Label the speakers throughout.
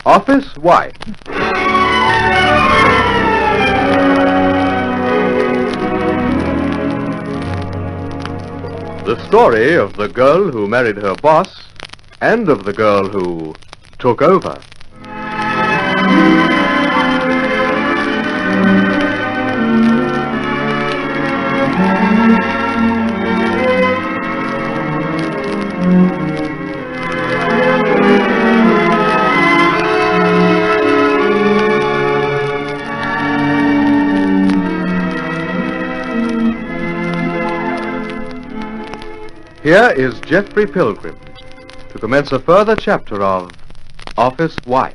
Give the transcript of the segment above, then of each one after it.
Speaker 1: Office Wife. The story of the girl who married her boss and of the girl who took over. Here is Geoffrey Pilgrim to commence a further chapter of Office Wife.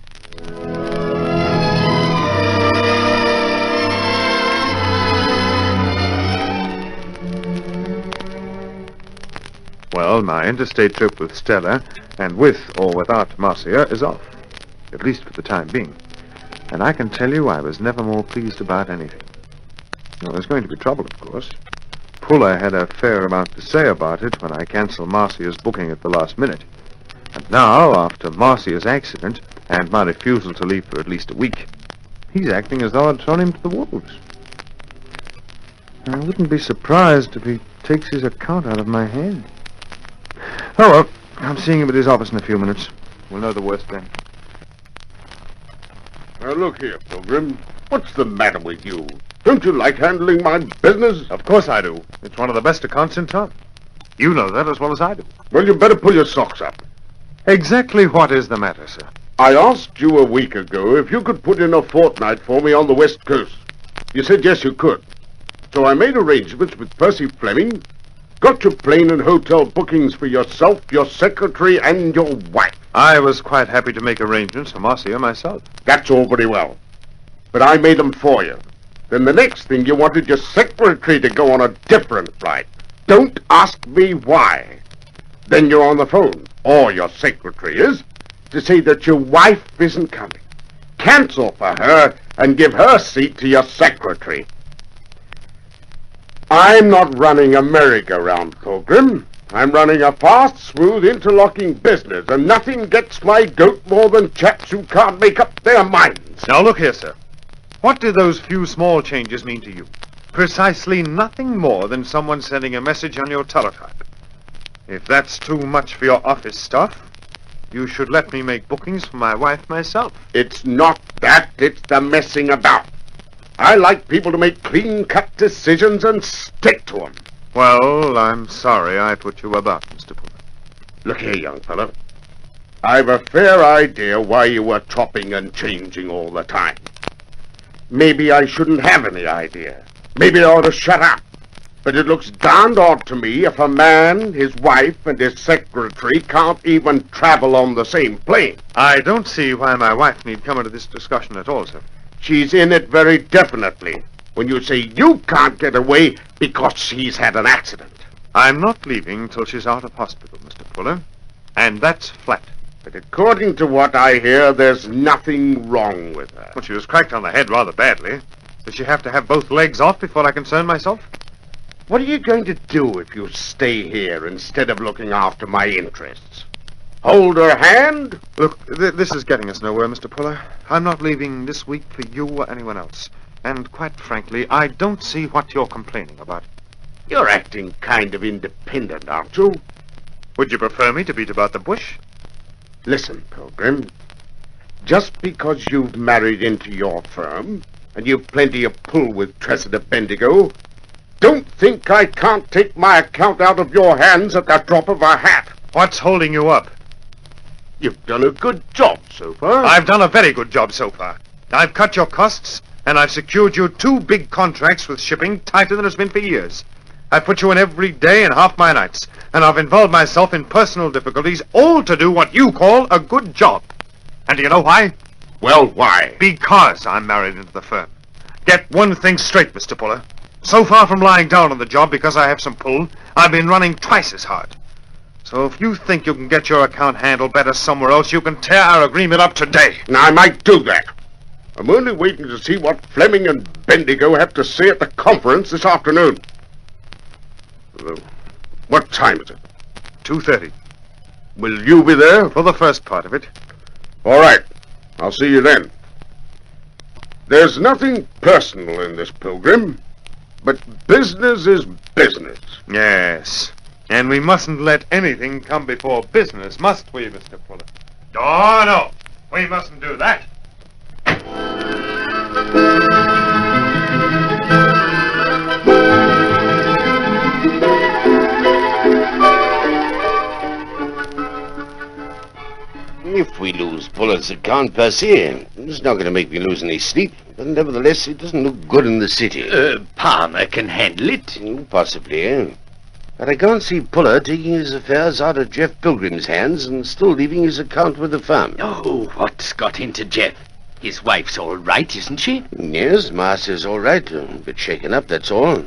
Speaker 2: Well, my interstate trip with Stella, and with or without Marcia, is off. At least for the time being. And I can tell you I was never more pleased about anything. Well, there's going to be trouble, of course. Puller had a fair amount to say about it when I canceled Marcia's booking at the last minute. And now, after Marcia's accident, and my refusal to leave for at least a week, he's acting as though I'd thrown him to the wolves. I wouldn't be surprised if he takes his account out of my hand. Oh, well, I'm seeing him at his office in a few minutes. We'll know the worst then.
Speaker 3: Now, look here, Pilgrim. What's the matter with you? Don't you like handling my business?
Speaker 2: Of course I do. It's one of the best accounts in town. You know that as well as I do.
Speaker 3: Well, you better pull your socks up.
Speaker 2: Exactly what is the matter, sir?
Speaker 3: I asked you a week ago if you could put in a fortnight for me on the West Coast. You said yes, you could. So I made arrangements with Percy Fleming, got your plane and hotel bookings for yourself, your secretary, and your wife.
Speaker 2: I was quite happy to make arrangements for Marcia myself.
Speaker 3: That's all very well. But I made them for you. Then the next thing, you wanted your secretary to go on a different flight. Don't ask me why. Then you're on the phone, or your secretary is, to say that your wife isn't coming. Cancel for her and give her seat to your secretary. I'm not running a merry-go-round, Pilgrim. I'm running a fast, smooth, interlocking business, and nothing gets my goat more than chaps who can't make up their minds.
Speaker 2: Now, look here, sir. What did those few small changes mean to you? Precisely nothing more than someone sending a message on your teletype. If that's too much for your office stuff, you should let me make bookings for my wife myself.
Speaker 3: It's not that, it's the messing about. I like people to make clean-cut decisions and stick to them.
Speaker 2: Well, I'm sorry I put you about, Mr. Puller.
Speaker 3: Look here, young fellow. I've a fair idea why you were chopping and changing all the time. Maybe I shouldn't have any idea. Maybe I ought to shut up. But it looks darned odd to me if a man, his wife, and his secretary can't even travel on the same plane.
Speaker 2: I don't see why my wife need come into this discussion at all, sir.
Speaker 3: She's in it very definitely when you say you can't get away because she's had an accident.
Speaker 2: I'm not leaving till she's out of hospital, Mr. Puller. And that's flat.
Speaker 3: But according to what I hear, there's nothing wrong with her.
Speaker 2: Well, she was cracked on the head rather badly. Does she have to have both legs off before I concern myself?
Speaker 3: What are you going to do if you stay here instead of looking after my interests? Hold her hand?
Speaker 2: Look, this is getting us nowhere, Mr. Puller. I'm not leaving this week for you or anyone else. And quite frankly, I don't see what you're complaining about.
Speaker 3: You're acting kind of independent, aren't you?
Speaker 2: Would you prefer me to beat about the bush?
Speaker 3: Listen, Pilgrim. Just because you've married into your firm, and you've plenty of pull with Tressida Bendigo, don't think I can't take my account out of your hands at the drop of a hat.
Speaker 2: What's holding you up?
Speaker 3: You've done a good job so far.
Speaker 2: I've done a very good job so far. I've cut your costs, and I've secured you 2 big contracts with shipping tighter than it's been for years. I've put you in every day and half my nights, and I've involved myself in personal difficulties, all to do what you call a good job. And do you know why?
Speaker 3: Well, why?
Speaker 2: Because I'm married into the firm. Get one thing straight, Mr. Puller. So far from lying down on the job because I have some pull, I've been running twice as hard. So if you think you can get your account handled better somewhere else, you can tear our agreement up today.
Speaker 3: Now, I might do that. I'm only waiting to see what Fleming and Bendigo have to say at the conference this afternoon. What time is it?
Speaker 2: 2:30.
Speaker 3: Will you be there?
Speaker 2: For the first part of it.
Speaker 3: All right. I'll see you then. There's nothing personal in this, Pilgrim, but business is business.
Speaker 2: Yes. And we mustn't let anything come before business, must we, Mr. Fuller? Oh, no. We mustn't do that.
Speaker 4: If we lose Puller's account per se, it's not going to make me lose any sleep. But nevertheless, it doesn't look good in the city.
Speaker 5: Palmer can handle it.
Speaker 4: Possibly, eh? But I can't see Puller taking his affairs out of Jeff Pilgrim's hands and still leaving his account with the firm.
Speaker 5: Oh, what's got into Jeff? His wife's all right, isn't she?
Speaker 4: Yes, Marcia's all right. A bit shaken up, that's all.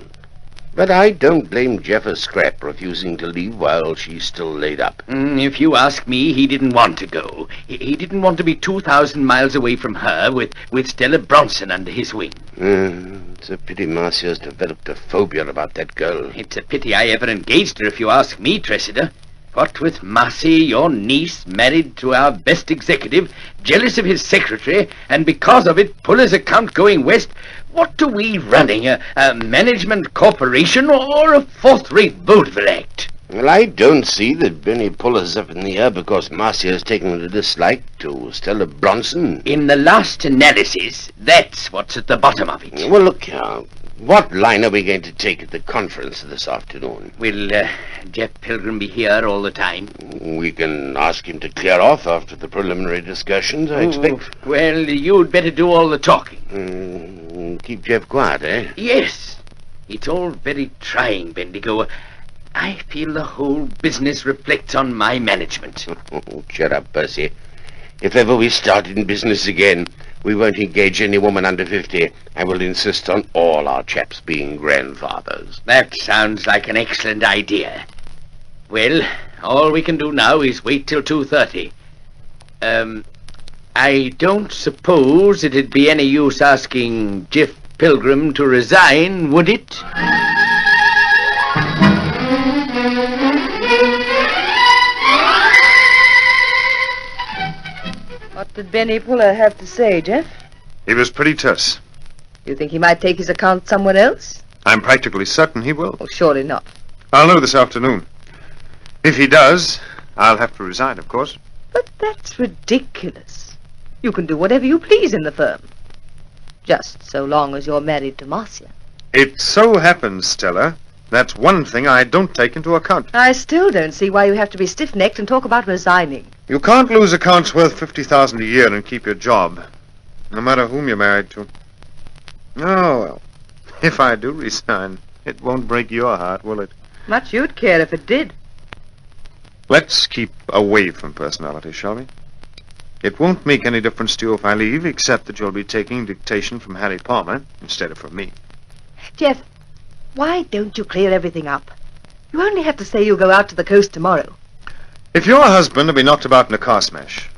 Speaker 4: But I don't blame Jeff a scrap refusing to leave while she's still laid up.
Speaker 5: If you ask me, he didn't want to go. He didn't want to be 2,000 miles away from her with Stella Bronson under his wing.
Speaker 4: It's a pity Marcia's developed a phobia about that girl.
Speaker 5: It's a pity I ever engaged her, if you ask me, Tressida. What with Marcia, your niece, married to our best executive, jealous of his secretary, and because of it, Puller's account going west, what are we running, a management corporation or a fourth-rate vaudeville act?
Speaker 4: Well, I don't see that Benny Puller's up in the air because Marcia has taken a dislike to Stella Bronson.
Speaker 5: In the last analysis, that's what's at the bottom of it.
Speaker 4: Well, look here. What line are we going to take at the conference this afternoon?
Speaker 5: Will Jeff Pilgrim be here all the time?
Speaker 4: We can ask him to clear off after the preliminary discussions, I expect.
Speaker 5: Well, you'd better do all the talking.
Speaker 4: Keep Jeff quiet, eh?
Speaker 5: Yes. It's all very trying, Bendigo. I feel the whole business reflects on my management.
Speaker 4: Oh, shut up, Percy. If ever we start in business again, we won't engage any woman under 50. I will insist on all our chaps being grandfathers.
Speaker 5: That sounds like an excellent idea. Well, all we can do now is wait till 2:30. I don't suppose it'd be any use asking Jeff Pilgrim to resign, would it?
Speaker 6: What did Benny Puller have to say, Jeff?
Speaker 2: He was pretty terse.
Speaker 6: You think he might take his account somewhere else?
Speaker 2: I'm practically certain he will.
Speaker 6: Well, surely not.
Speaker 2: I'll know this afternoon. If he does, I'll have to resign, of course.
Speaker 6: But that's ridiculous. You can do whatever you please in the firm. Just so long as you're married to Marcia.
Speaker 2: It so happens, Stella, that's one thing I don't take into account.
Speaker 6: I still don't see why you have to be stiff-necked and talk about resigning.
Speaker 2: You can't lose accounts worth $50,000 a year and keep your job, no matter whom you're married to. Oh, well, if I do resign, it won't break your heart, will it?
Speaker 6: Much you'd care if it did.
Speaker 2: Let's keep away from personality, shall we? It won't make any difference to you if I leave, except that you'll be taking dictation from Harry Palmer instead of from me.
Speaker 6: Jeff, why don't you clear everything up? You only have to say you'll go out to the coast tomorrow.
Speaker 2: If your husband had been knocked about in a car smash,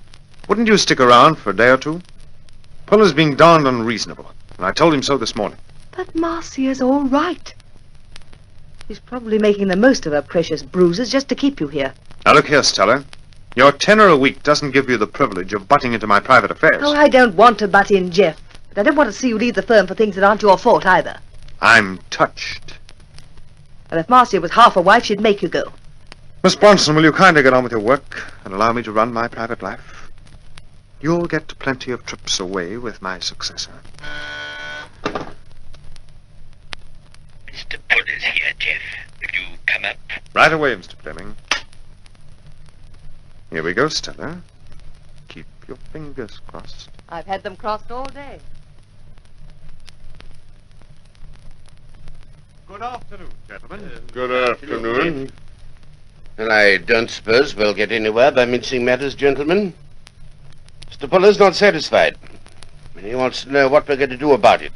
Speaker 2: wouldn't you stick around for a day or two? Puller's being darned unreasonable, and I told him so this morning.
Speaker 6: But Marcia's all right. She's probably making the most of her precious bruises just to keep you here.
Speaker 2: Now look here, Stella. Your tenner a week doesn't give you the privilege of butting into my private affairs.
Speaker 6: Oh, I don't want to butt in, Jeff. But I don't want to see you leave the firm for things that aren't your fault either.
Speaker 2: I'm touched.
Speaker 6: And if Marcia was half a wife, she'd make you go.
Speaker 2: Miss Bronson, will you kindly get on with your work and allow me to run my private life? You'll get plenty of trips away with my successor.
Speaker 5: Mr. Puller's here, Jeff. Will you come up?
Speaker 2: Right away, Mr. Fleming. Here we go, Stella. Keep your fingers crossed.
Speaker 6: I've had them crossed all day.
Speaker 2: Good afternoon, gentlemen.
Speaker 3: Good afternoon.
Speaker 4: Well, I don't suppose we'll get anywhere by mincing matters, gentlemen. Mr. Puller's not satisfied. He wants to know what we're going to do about it.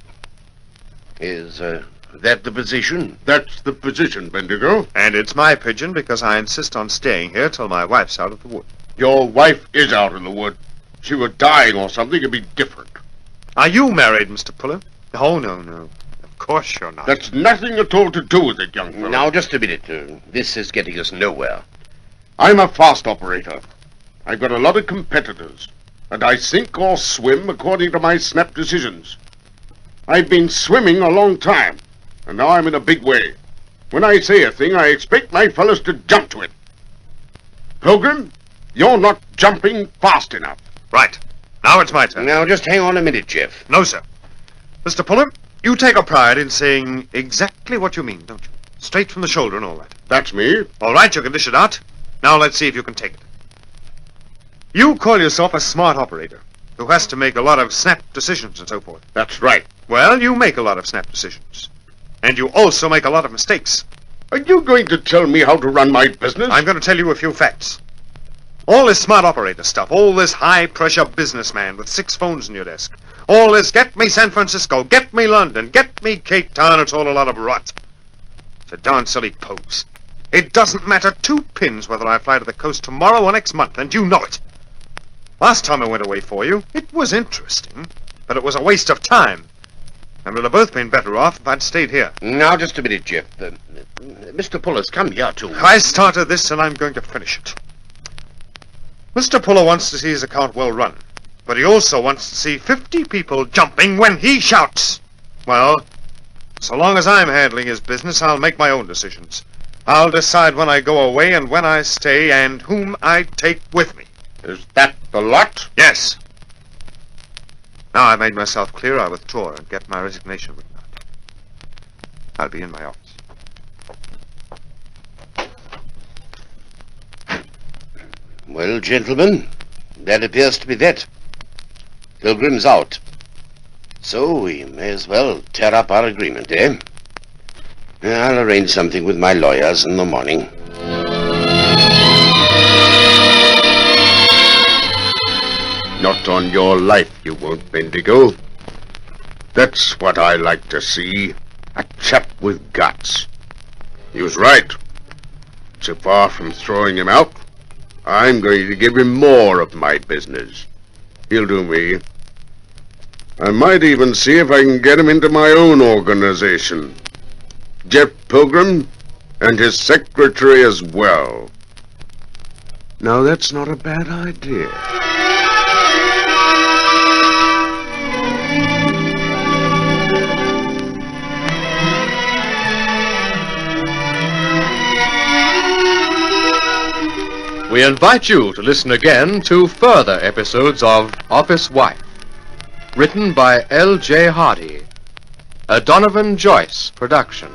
Speaker 4: Is that the position?
Speaker 3: That's the position, Bendigo.
Speaker 2: And it's my pigeon because I insist on staying here till my wife's out of the wood.
Speaker 3: Your wife is out in the wood. If she were dying or something, it'd be different.
Speaker 2: Are you married, Mr. Puller? Oh, no. Of course you're not.
Speaker 3: That's nothing at all to do with it, young fellow.
Speaker 4: Now, just a minute. This is getting us nowhere.
Speaker 3: I'm a fast operator. I've got a lot of competitors. and I sink or swim according to my snap decisions. I've been swimming a long time, and now I'm in a big way. When I say a thing, I expect my fellows to jump to it. Pilgrim, you're not jumping fast enough.
Speaker 2: Right. Now it's my turn.
Speaker 4: Now, just hang on a minute, Jeff.
Speaker 2: No, sir. Mr. Puller, you take a pride in saying exactly what you mean, don't you? Straight from the shoulder and all that.
Speaker 3: That's me.
Speaker 2: All right, you can dish it out. Now let's see if you can take it. You call yourself a smart operator who has to make a lot of snap decisions and so forth.
Speaker 3: That's right.
Speaker 2: Well, you make a lot of snap decisions. And you also make a lot of mistakes.
Speaker 3: Are you going to tell me how to run my business?
Speaker 2: I'm going to tell you a few facts. All this smart operator stuff, all this high-pressure businessman with 6 phones in your desk, all this get me San Francisco, get me London, get me Cape Town, it's all a lot of rot. It's a darn silly pose. It doesn't matter 2 pins whether I fly to the coast tomorrow or next month, and you know it. Last time I went away for you, it was interesting, but it was a waste of time. And we'd have both been better off if I'd stayed here.
Speaker 4: Now, just a minute, Jeff. Mr. Puller's come here, too.
Speaker 2: I started this, and I'm going to finish it. Mr. Puller wants to see his account well run, but he also wants to see 50 people jumping when he shouts. Well, so long as I'm handling his business, I'll make my own decisions. I'll decide when I go away and when I stay and whom I take with me.
Speaker 3: Is that the lot?
Speaker 2: Yes. Now I've made myself clear, I withdraw and get my resignation written out. I'll be in my office.
Speaker 4: Well, gentlemen, that appears to be that. Pilgrim's out. So we may as well tear up our agreement, eh? I'll arrange something with my lawyers in the morning.
Speaker 3: Not on your life, you won't, Bendigo. That's what I like to see. A chap with guts. He was right. So far from throwing him out, I'm going to give him more of my business. He'll do me. I might even see if I can get him into my own organization. Jeff Pilgrim and his secretary as well. Now that's not a bad idea.
Speaker 1: We invite you to listen again to further episodes of Office Wife, written by L.J. Hardy, a Donovan Joyce production.